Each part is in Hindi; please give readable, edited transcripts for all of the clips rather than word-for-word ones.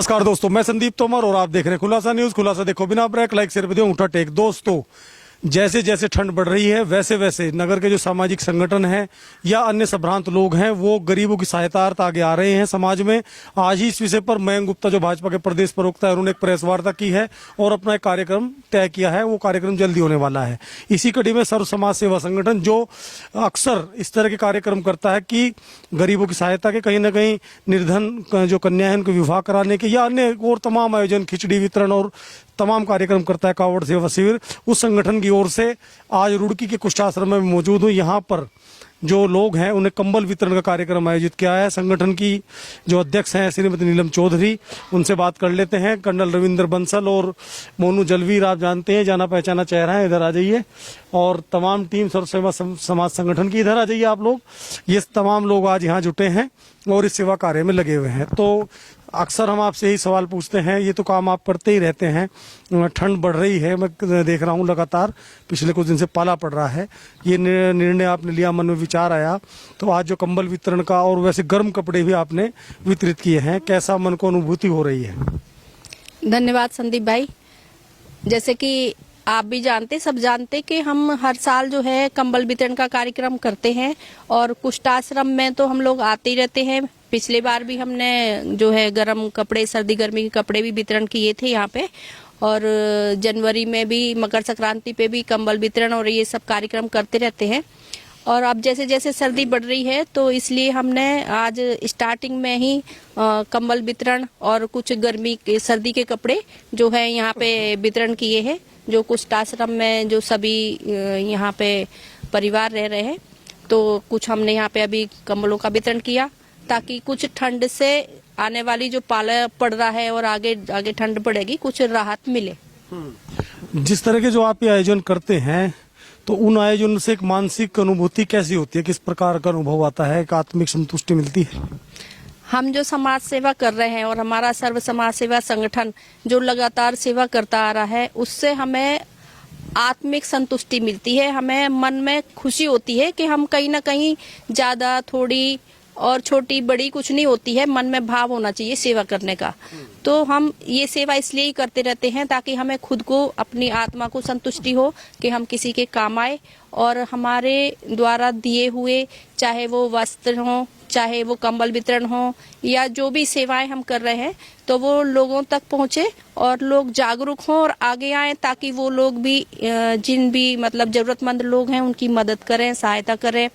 नमस्कार दोस्तों, मैं संदीप तोमर और आप देख रहे हैं खुलासा न्यूज। खुलासा देखो बिना ब्रेक, लाइक शेयर वीडियो उठा टेक। दोस्तों, जैसे जैसे ठंड बढ़ रही है वैसे वैसे नगर के जो सामाजिक संगठन हैं या अन्य संभ्रांत लोग हैं वो गरीबों की सहायतार्थ आगे आ रहे हैं समाज में। आज ही इस विषय पर मयंक गुप्ता जो भाजपा के प्रदेश प्रवक्ता है उन्होंने एक प्रेस वार्ता की है और अपना एक कार्यक्रम तय किया है। वो कार्यक्रम जल्दी होने वाला है। इसी कड़ी में सर्व समाज सेवा संगठन जो अक्सर इस तरह के कार्यक्रम करता है कि गरीबों की सहायता के, कहीं ना कहीं निर्धन जो कन्या है उनको विवाह कराने के या अन्य और तमाम आयोजन, खिचड़ी वितरण और तमाम कार्यक्रम करता है कावड़ सेवा शिविर, उस संगठन की ओर से आज रुड़की के कुष्ठ आश्रम में मौजूद हूँ। यहाँ पर जो लोग हैं उन्हें कंबल वितरण का कार्यक्रम आयोजित किया है। संगठन की जो अध्यक्ष हैं श्रीमती नीलम चौधरी, उनसे बात कर लेते हैं। कर्नल रविंद्र बंसल और मोनू जलवीर, आप जानते हैं, जाना पहचाना चेहरा है, इधर आ जाइए। और तमाम टीम सर्व सेवा समाज संगठन की इधर आ जाइए आप लोग। ये तमाम लोग आज यहाँ जुटे हैं और इस सेवा कार्य में लगे हुए हैं। तो अक्सर हम आपसे यही सवाल पूछते हैं, ये तो काम आप करते ही रहते हैं। ठंड बढ़ रही है, मैं देख रहा हूँ लगातार पिछले कुछ दिन से पाला पड़ रहा है। ये निर्णय आपने लिया, मन में विचार आया, तो आज जो कंबल वितरण का और वैसे गर्म कपड़े भी आपने वितरित किए हैं, कैसा मन को अनुभूति हो रही है? धन्यवाद संदीप भाई। जैसे कि आप भी जानते, सब जानते कि हम हर साल जो है कंबल वितरण का कार्यक्रम करते हैं और कुष्ठ आश्रम में तो हम लोग आते ही रहते हैं। पिछले बार भी हमने जो है गर्म कपड़े, सर्दी गर्मी के कपड़े भी वितरण किए थे यहाँ पे, और जनवरी में भी मकर संक्रांति पे भी कंबल वितरण और ये सब कार्यक्रम करते रहते हैं। और अब जैसे जैसे सर्दी बढ़ रही है तो इसलिए हमने आज स्टार्टिंग में ही कंबल वितरण और कुछ गर्मी के, सर्दी के कपड़े जो है यहाँ पे वितरण किए हैं। जो कुष्ठ आश्रम में जो सभी यहाँ पे परिवार रह रहे हैं, तो कुछ हमने यहाँ पे अभी कंबलों का वितरण किया ताकि कुछ ठंड से आने वाली जो पाला पड़ रहा है और आगे आगे ठंड पड़ेगी, कुछ राहत मिले। जिस तरह के जो आप ये आयोजन करते हैं तो उन आयोजन से एक मानसिक अनुभूति कैसी होती है? किस प्रकार का अनुभव आता है? एक आत्मिक संतुष्टि मिलती है? हम जो समाज सेवा कर रहे हैं और हमारा सर्व समाज सेवा संगठन जो लगातार सेवा करता आ रहा है, उससे हमें आत्मिक संतुष्टि मिलती है। हमें मन में खुशी होती है कि हम कहीं ना कहीं ज्यादा, थोड़ी और छोटी बड़ी कुछ नहीं होती है, मन में भाव होना चाहिए सेवा करने का। तो हम ये सेवा इसलिए ही करते रहते हैं ताकि हमें खुद को, अपनी आत्मा को संतुष्टि हो कि हम किसी के काम आए और हमारे द्वारा दिए हुए, चाहे वो वस्त्र हो, चाहे वो कंबल वितरण हो या जो भी सेवाएं हम कर रहे हैं, तो वो लोगों तक पहुंचे और लोग जागरूक हों और आगे आएं, ताकि वो लोग भी जिन भी मतलब जरूरतमंद लोग हैं उनकी मदद करें, सहायता करें।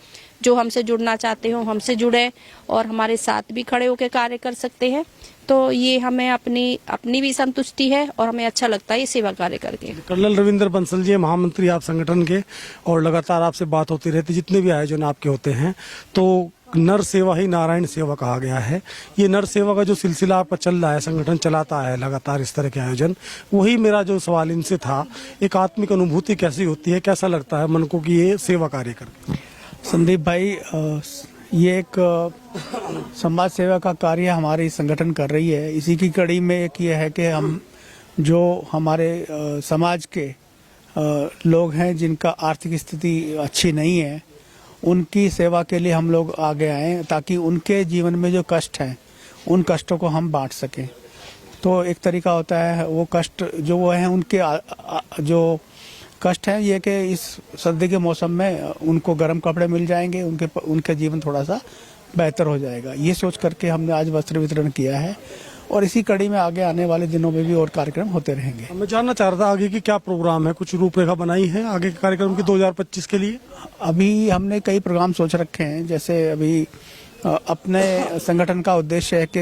जो हमसे जुड़ना चाहते हो हमसे जुड़े और हमारे साथ भी खड़े होकर कार्य कर सकते हैं। तो ये हमें अपनी भी संतुष्टि है और हमें अच्छा लगता है ये सेवा कार्य करके। कर्नल रविंद्र बंसल जी, महामंत्री आप संगठन के, और लगातार आपसे बात होती रहती, जितने भी आयोजन आपके होते हैं तो नर सेवा ही नारायण सेवा कहा गया है। ये नर सेवा का जो सिलसिला आपका चल रहा है, संगठन चलाता है लगातार इस तरह के आयोजन, वही मेरा जो सवाल इनसे था, एक आत्मिक अनुभूति कैसी होती है, कैसा लगता है मन को कि ये सेवा कार्य कर? संदीप भाई, ये एक समाज सेवा का कार्य हमारे संगठन कर रही है। इसी की कड़ी में एक ये है कि हम जो हमारे समाज के लोग हैं जिनका आर्थिक स्थिति अच्छी नहीं है, उनकी सेवा के लिए हम लोग आगे आए ताकि उनके जीवन में जो कष्ट हैं उन कष्टों को हम बांट सकें। तो एक तरीका होता है, वो कष्ट जो वो हैं उनके जो कष्ट है ये कि इस सर्दी के मौसम में उनको गर्म कपड़े मिल जाएंगे, उनका जीवन थोड़ा सा बेहतर हो जाएगा। ये सोच करके हमने आज वस्त्र वितरण किया है और इसी कड़ी में आगे आने वाले दिनों में भी और कार्यक्रम होते रहेंगे। मैं जानना चाह रहा था आगे की क्या प्रोग्राम है, कुछ रूपरेखा बनाई है आगे के कार्यक्रम की 2025 के लिए? अभी हमने कई प्रोग्राम सोच रखे हैं। जैसे अभी अपने संगठन का उद्देश्य है कि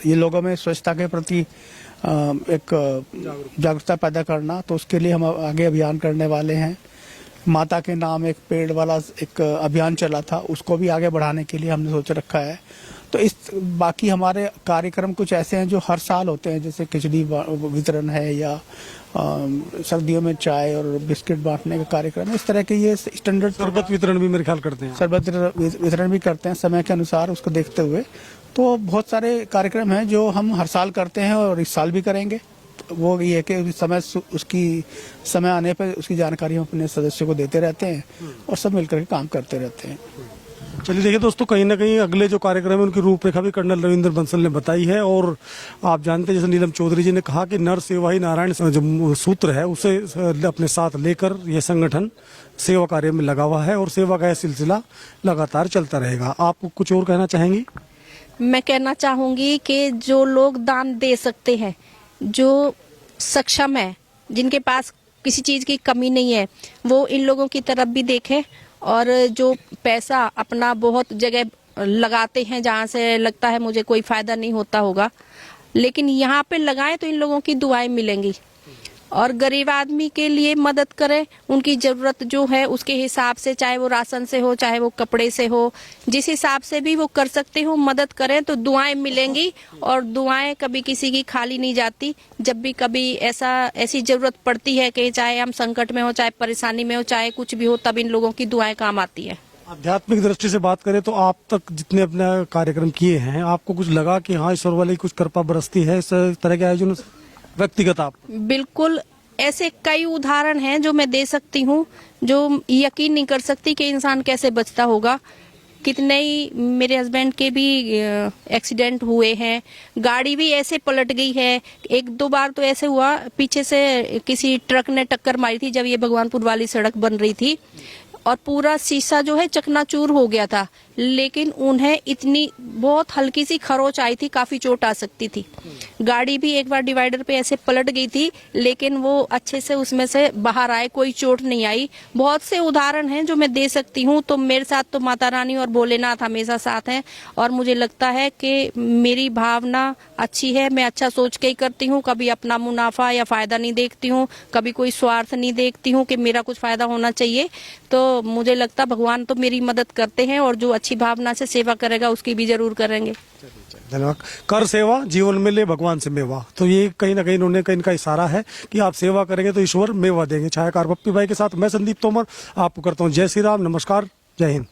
ये लोगों में स्वच्छता के प्रति एक जागरूकता पैदा करना, तो उसके लिए हम आगे अभियान करने वाले हैं। माता के नाम एक पेड़ वाला एक अभियान चला था, उसको भी आगे बढ़ाने के लिए हमने सोच रखा है। तो इस बाकी हमारे कार्यक्रम कुछ ऐसे हैं जो हर साल होते हैं, जैसे खिचड़ी वितरण है या सर्दियों में चाय और बिस्किट बांटने का कार्यक्रम है। इस तरह के ये स्टैंडर्ड। शरबत वितरण भी मेरे ख्याल करते हैं। शरबत वितरण भी करते हैं समय के अनुसार उसको देखते हुए। तो बहुत सारे कार्यक्रम हैं जो हम हर साल करते हैं और इस साल भी करेंगे। वो ये है कि उसकी समय आने पर उसकी जानकारी हम अपने सदस्यों को देते रहते हैं और सब मिलकर के काम करते रहते हैं। चलिए देखिए दोस्तों, कहीं ना कहीं अगले जो कार्यक्रम है उनकी रूपरेखा भी कर्नल रविंद्र बंसल ने बताई है। और आप जानते हैं, जैसे नीलम चौधरी जी ने कहा कि नर सेवा ही नारायण जो सूत्र है उसे अपने साथ लेकर यह संगठन सेवा कार्य में लगा हुआ है और सेवा का यह सिलसिला लगातार चलता रहेगा। आप कुछ और कहना चाहेंगी? मैं कहना चाहूंगी कि जो लोग दान दे सकते हैं, जो सक्षम है, जिनके पास किसी चीज की कमी नहीं है, वो इन लोगों की तरफ भी देखें। और जो पैसा अपना बहुत जगह लगाते हैं जहाँ से लगता है मुझे कोई फायदा नहीं होता होगा, लेकिन यहाँ पे लगाएं तो इन लोगों की दुआएं मिलेंगी। और गरीब आदमी के लिए मदद करें, उनकी जरूरत जो है उसके हिसाब से, चाहे वो राशन से हो, चाहे वो कपड़े से हो, जिस हिसाब से भी वो कर सकते हो मदद करें तो दुआएं मिलेंगी। और दुआएं कभी किसी की खाली नहीं जाती। जब भी कभी ऐसी जरूरत पड़ती है कि चाहे हम संकट में हो, चाहे परेशानी में हो, चाहे कुछ भी हो, तब इन लोगों की दुआएं काम आती है। आध्यात्मिक दृष्टि से बात करें तो आप तक जितने अपने कार्यक्रम किए हैं, आपको कुछ लगा कि हाँ ईश्वर वाली कुछ कृपा बरसती है इस तरह के आयोजन से? व्यक्तिगत आप? बिल्कुल, ऐसे कई उदाहरण हैं जो मैं दे सकती हूँ, जो यकीन नहीं कर सकती कि इंसान कैसे बचता होगा। कितने ही मेरे हस्बैंड के भी एक्सीडेंट हुए हैं, गाड़ी भी ऐसे पलट गई है। एक दो बार तो ऐसे हुआ, पीछे से किसी ट्रक ने टक्कर मारी थी जब ये भगवानपुर वाली सड़क बन रही थी, और पूरा शीशा जो है चकनाचूर हो गया था। लेकिन उन्हें इतनी बहुत हल्की सी खरोच आई थी, काफी चोट आ सकती थी। गाड़ी भी एक बार डिवाइडर पे ऐसे पलट गई थी, लेकिन वो अच्छे से उसमें से बाहर आए, कोई चोट नहीं आई। बहुत से उदाहरण हैं जो मैं दे सकती हूँ। तो मेरे साथ तो माता रानी और भोलेनाथ हमेशा साथ हैं, और मुझे लगता है कि मेरी भावना अच्छी है। मैं अच्छा सोच के ही करती हूँ, कभी अपना मुनाफा या फायदा नहीं देखती हूँ, कभी कोई स्वार्थ नहीं देखती हूँ कि मेरा कुछ फायदा होना चाहिए। तो मुझे लगता भगवान तो मेरी मदद करते हैं, और जो अच्छी भावना से सेवा करेगा उसकी भी जरूर करेंगे। धन्यवाद। कर सेवा जीवन में ले भगवान से मेवा, तो ये कहीं ना कहीं इन्होंने इनका इशारा है कि आप सेवा करेंगे तो ईश्वर मेवा देंगे। छायाकार पप्पी भाई के साथ मैं संदीप तोमर आपको करता हूँ जय श्री राम, नमस्कार, जय हिंद।